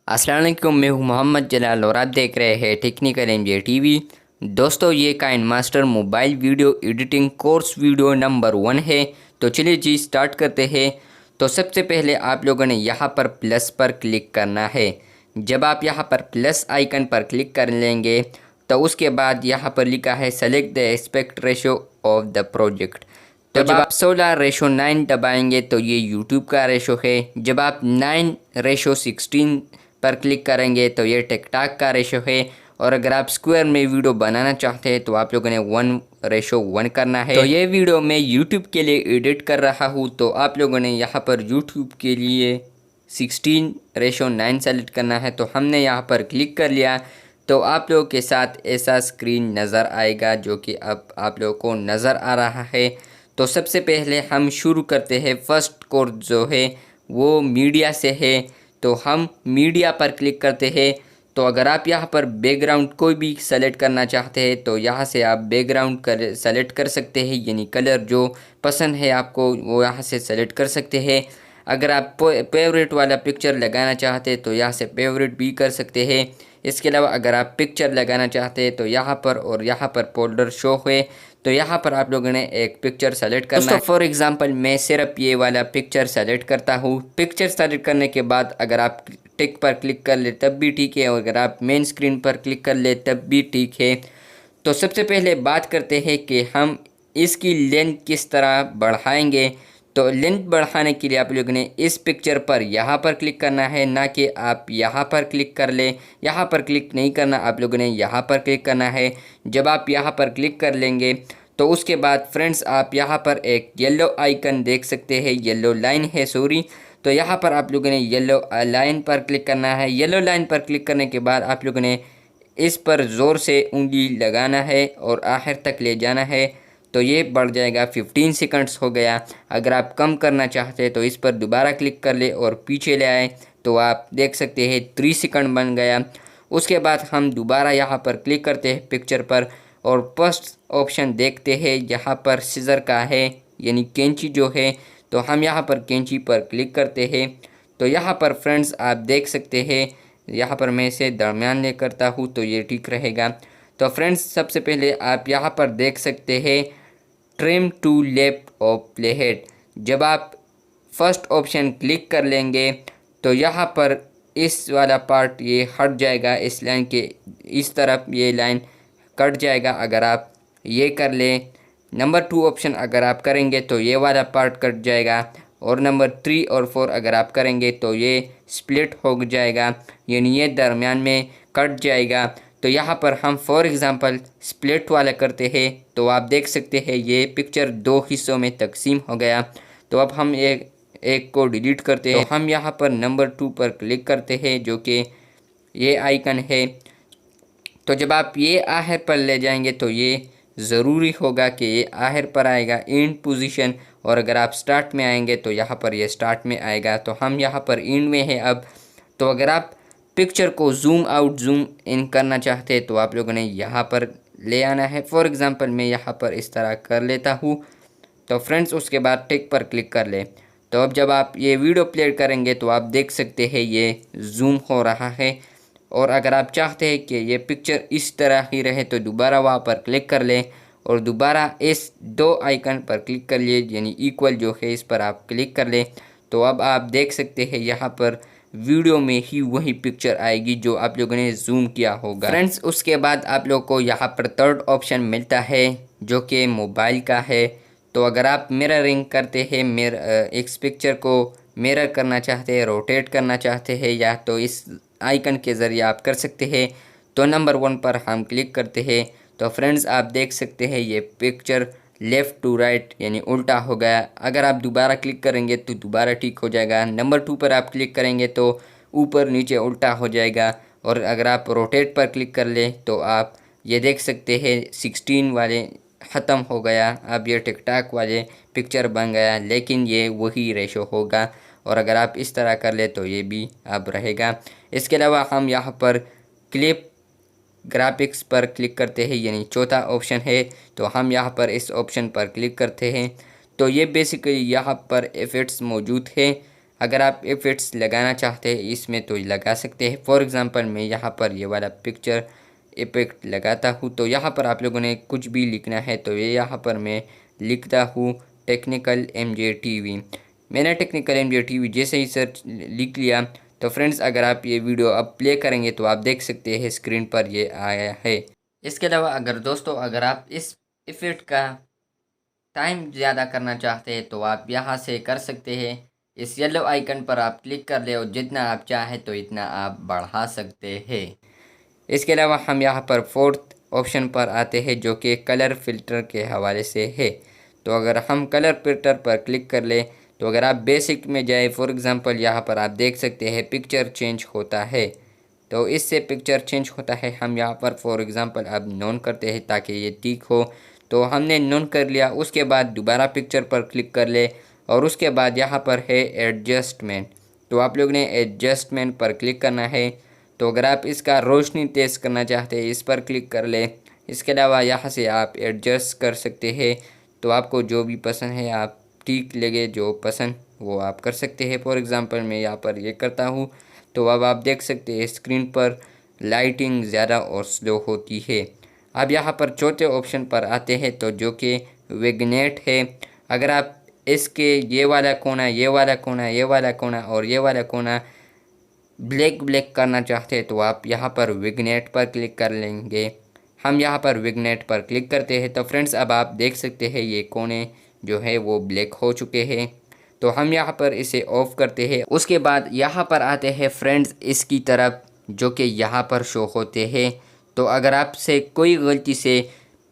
अस्सलाम वालेकुम, मैं हूं मोहम्मद जलाल और आप देख रहे हैं टेक्निकल एमजे टीवी। दोस्तों, ये KineMaster mobile video editing course video number 1 है। तो चलिए जी स्टार्ट करते हैं। तो सबसे पहले आप लोगों ने यहाँ पर प्लस पर क्लिक करना है। जब आप यहाँ पर प्लस आइकन पर क्लिक कर लेंगे तो उसके बाद यहाँ पर लिखा है select the aspect ratio of the project. तो जब आप 16:9 दबाएंगे तो ये यूट्यूब का रेशो है। जब आप 9:16 पर क्लिक करेंगे तो ये टिकटॉक का रेशो है। और अगर आप स्क्वायर में वीडियो बनाना चाहते हैं तो आप लोगों ने 1:1 करना है। तो ये वीडियो मैं यूट्यूब के लिए एडिट कर रहा हूँ, तो आप लोगों ने यहाँ पर यूट्यूब के लिए 16:9 सेलेक्ट करना है। तो हमने यहाँ पर क्लिक कर लिया तो आप लोगों के साथ ऐसा स्क्रीन नज़र आएगा जो कि अब आप लोगों को नज़र आ रहा है। तो सबसे पहले हम शुरू करते हैं। फर्स्ट कोर्स जो है वो मीडिया से है, तो हम मीडिया पर क्लिक करते हैं। तो अगर आप यहाँ पर बैकग्राउंड कोई भी सेलेक्ट करना चाहते हैं तो यहाँ से आप बैकग्राउंड सेलेक्ट कर सकते हैं, यानी कलर जो पसंद है आपको वो यहाँ से सेलेक्ट कर सकते हैं। अगर आप फेवरेट वाला पिक्चर लगाना चाहते हैं तो यहाँ से फेवरेट भी कर सकते हैं। इसके अलावा अगर आप पिक्चर लगाना चाहते हैं तो यहाँ पर और यहाँ पर फोल्डर शो है, तो यहाँ पर आप लोगों ने एक पिक्चर सेलेक्ट करना है। फॉर एग्जांपल मैं सिर्फ ये वाला पिक्चर सेलेक्ट करता हूँ। पिक्चर सेलेक्ट करने के बाद अगर आप टिक पर क्लिक कर ले तब भी ठीक है, और अगर आप मेन स्क्रीन पर क्लिक कर ले तब भी ठीक है। तो सबसे पहले बात करते हैं कि हम इसकी लेंथ किस तरह बढ़ाएंगे। तो लेंथ बढ़ाने के लिए आप लोगों ने इस पिक्चर पर यहाँ पर क्लिक करना है, ना कि आप यहाँ पर क्लिक कर ले। यहाँ पर क्लिक नहीं करना, आप लोगों ने यहाँ पर क्लिक करना है। जब आप यहाँ पर क्लिक कर लेंगे तो उसके बाद फ्रेंड्स आप यहाँ पर एक येलो आइकन देख सकते हैं, येलो लाइन है सॉरी। तो यहाँ पर आप लोगों ने येलो लाइन पर क्लिक करना है। येलो लाइन पर क्लिक करने के बाद आप लोगों ने इस पर ज़ोर से उंगली लगाना है और आखिर तक ले जाना है। तो ये बढ़ जाएगा 15 सेकंड्स हो गया। अगर आप कम करना चाहते हैं तो इस पर दोबारा क्लिक कर ले और पीछे ले आए तो आप देख सकते हैं 3 सेकंड बन गया। उसके बाद हम दोबारा यहाँ पर क्लिक करते हैं पिक्चर पर और फर्स्ट ऑप्शन देखते हैं, यहाँ पर सीजर का है यानी कैंची जो है। तो हम यहाँ पर कैंची पर क्लिक करते हैं। तो यहाँ पर फ्रेंड्स आप देख सकते हैं, यहाँ पर मैं इसे दरमियान ले करता हूँ तो ये ठीक रहेगा। तो फ्रेंड्स सबसे पहले आप यहाँ पर देख सकते हैं trim to left of playhead. जब आप फर्स्ट ऑप्शन क्लिक कर लेंगे तो यहाँ पर इस वाला पार्ट ये हट जाएगा, इस लाइन के इस तरफ ये लाइन कट जाएगा अगर आप ये कर लें। नंबर 2 ऑप्शन अगर आप करेंगे तो ये वाला पार्ट कट जाएगा, और नंबर 3 और 4 अगर आप करेंगे तो ये स्प्लिट हो जाएगा, यानी ये दरमियान में कट जाएगा। तो यहाँ पर हम फॉर एग्ज़ाम्पल स्प्लिट वाला करते हैं तो आप देख सकते हैं ये पिक्चर 2 हिस्सों में तकसीम हो गया। तो अब हम एक को डिलीट करते हैं। तो हम यहाँ पर नंबर 2 पर क्लिक करते हैं जो कि ये आइकन है। तो जब आप ये आखिर पर ले जाएंगे तो ये ज़रूरी होगा कि ये आखिर पर आएगा एंड पोजीशन, और अगर आप स्टार्ट में आएंगे तो यहाँ पर ये स्टार्ट में आएगा। तो हम यहाँ पर एंड में है अब। तो अगर आप पिक्चर को जूम आउट जूम इन करना चाहते हैं तो आप लोगों ने यहाँ पर ले आना है। फॉर एग्ज़ाम्पल मैं यहाँ पर इस तरह कर लेता हूँ। तो फ्रेंड्स उसके बाद टिक पर क्लिक कर ले। तो अब जब आप ये वीडियो प्ले करेंगे तो आप देख सकते हैं ये जूम हो रहा है। और अगर आप चाहते हैं कि ये पिक्चर इस तरह ही रहे तो दोबारा वहाँ पर क्लिक कर लें और दोबारा इस 2 आइकन पर क्लिक कर लिए, यानी इक्वल जो है इस पर आप क्लिक कर लें। तो अब आप देख सकते हैं यहाँ पर वीडियो में ही वही पिक्चर आएगी जो आप लोगों ने जूम किया होगा। फ्रेंड्स उसके बाद आप लोग को यहाँ पर थर्ड ऑप्शन मिलता है जो कि मोबाइल का है। तो अगर आप मिररिंग करते हैं, इस पिक्चर को मिरर करना चाहते हैं, रोटेट करना चाहते हैं, या तो इस आइकन के ज़रिए आप कर सकते हैं। तो नंबर 1 पर हम क्लिक करते हैं। तो फ्रेंड्स आप देख सकते हैं ये पिक्चर लेफ़्ट टू राइट यानी उल्टा हो गया। अगर आप दोबारा क्लिक करेंगे तो दोबारा ठीक हो जाएगा। नंबर 2 पर आप क्लिक करेंगे तो ऊपर नीचे उल्टा हो जाएगा। और अगर आप रोटेट पर क्लिक कर लें तो आप ये देख सकते हैं 16 वाले ख़त्म हो गया। अब ये टिकटॉक वाले पिक्चर बन गया, लेकिन ये वही रेशो होगा। और अगर आप इस तरह कर ले तो ये भी अब रहेगा। इसके अलावा हम यहाँ पर क्लिप ग्राफिक्स पर क्लिक करते हैं, यानी चौथा ऑप्शन है। तो हम यहाँ पर इस ऑप्शन पर क्लिक करते हैं। तो ये बेसिकली यहाँ पर इफ़ेक्ट्स मौजूद है। अगर आप इफ़ेक्ट्स लगाना चाहते हैं इसमें तो लगा सकते हैं। फॉर एग्ज़ाम्पल मैं यहाँ पर ये वाला पिक्चर इफ़ेक्ट लगाता हूँ, तो यहाँ पर आप लोगों ने कुछ भी लिखना है तो ये यहाँ पर मैं लिखता हूँ टेक्निकल MJ TV। मैंने टेक्निकल MJ TV जैसे ही सर्च लिख लिया तो फ्रेंड्स अगर आप ये वीडियो अब प्ले करेंगे तो आप देख सकते हैं स्क्रीन पर ये आया है। इसके अलावा अगर दोस्तों अगर आप इस इफ़ेक्ट का टाइम ज़्यादा करना चाहते हैं तो आप यहाँ से कर सकते हैं। इस येलो आइकन पर आप क्लिक कर ले और जितना आप चाहें तो इतना आप बढ़ा सकते हैं। इसके अलावा हम यहाँ पर फोर्थ ऑप्शन पर आते हैं जो कि कलर फ़िल्टर के हवाले से है। तो अगर हम कलर फ़िल्टर पर क्लिक कर ले तो अगर आप बेसिक में जाए, फॉर एग्ज़ाम्पल यहाँ पर आप देख सकते हैं पिक्चर चेंज होता है। तो इससे पिक्चर चेंज होता है। हम यहाँ पर फॉर एग्ज़ाम्पल अब नॉन करते हैं ताकि ये ठीक हो। तो हमने नॉन कर लिया, उसके बाद दोबारा पिक्चर पर क्लिक कर ले और उसके बाद यहाँ पर है एडजस्टमेंट। तो आप लोग ने एडजस्टमेंट पर क्लिक करना है। तो अगर आप इसका रोशनी तेज़ करना चाहते हैं इस पर क्लिक कर ले। इसके अलावा यहाँ से आप एडजस्ट कर सकते हैं। तो आपको जो भी पसंद है, आप ठीक लगे जो पसंद वो आप कर सकते हैं। फॉर एग्ज़ाम्पल मैं यहाँ पर ये करता हूँ। तो अब आप देख सकते हैं स्क्रीन पर लाइटिंग ज़्यादा और स्लो होती है। अब यहाँ पर चौथे ऑप्शन पर आते हैं तो जो कि विग्नेट है। अगर आप इसके ये वाला कोना, ये वाला कोना, ये वाला कोना और ये वाला कोना ब्लैक करना चाहते हैं तो आप यहाँ पर विग्नेट पर क्लिक कर लेंगे। हम यहाँ पर विग्नेट पर क्लिक करते हैं तो फ्रेंड्स अब आप देख सकते हैं ये कोने जो है वो ब्लैक हो चुके हैं। तो हम यहाँ पर इसे ऑफ करते हैं। उसके बाद यहाँ पर आते हैं फ्रेंड्स इसकी तरफ जो कि यहाँ पर शो होते हैं। तो अगर आपसे कोई गलती से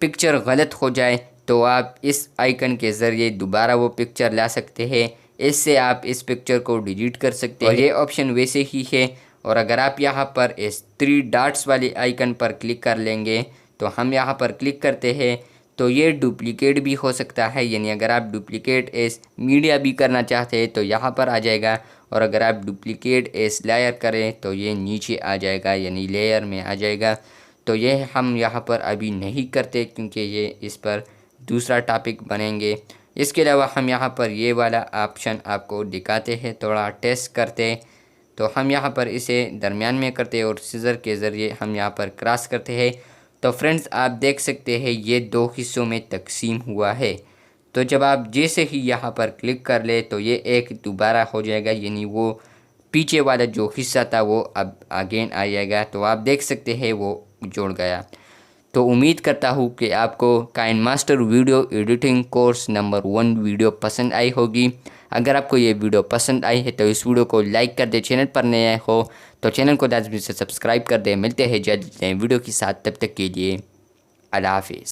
पिक्चर गलत हो जाए तो आप इस आइकन के ज़रिए दोबारा वो पिक्चर ला सकते हैं। इससे आप इस पिक्चर को डिलीट कर सकते हैं। ये ऑप्शन वैसे ही है। और अगर आप यहाँ पर इस 3 डॉट्स वाले आइकन पर क्लिक कर लेंगे तो हम यहाँ पर क्लिक करते हैं तो ये डुप्लिकेट भी हो सकता है, यानी अगर आप डुप्लिकेट एस मीडिया भी करना चाहते हैं तो यहाँ पर आ जाएगा। और अगर आप डुप्लिकेट एस लेयर करें तो ये नीचे आ जाएगा, यानी लेयर में आ जाएगा। तो ये हम यहाँ पर अभी नहीं करते क्योंकि ये इस पर दूसरा टॉपिक बनेंगे। इसके अलावा हम यहाँ पर ये वाला ऑप्शन आपको दिखाते हैं, थोड़ा टेस्ट करते। तो हम यहाँ पर इसे दरमियान में करते और सीजर के ज़रिए हम यहाँ पर क्रॉस करते हैं। तो फ्रेंड्स आप देख सकते हैं ये 2 हिस्सों में तकसीम हुआ है। तो जब आप जैसे ही यहाँ पर क्लिक कर ले तो ये एक दोबारा हो जाएगा, यानी वो पीछे वाला जो हिस्सा था वो अब अगेन आ जाएगा। तो आप देख सकते हैं वो जुड़ गया। तो उम्मीद करता हूँ कि आपको KineMaster video editing course number 1 video पसंद आई होगी। अगर आपको ये वीडियो पसंद आई है तो इस वीडियो को लाइक कर दे। चैनल पर नए हो तो चैनल को लाजमी से सब्सक्राइब कर दे। मिलते हैं जल्द नए वीडियो के साथ, तब तक के लिए अल्लाह हाफिज़।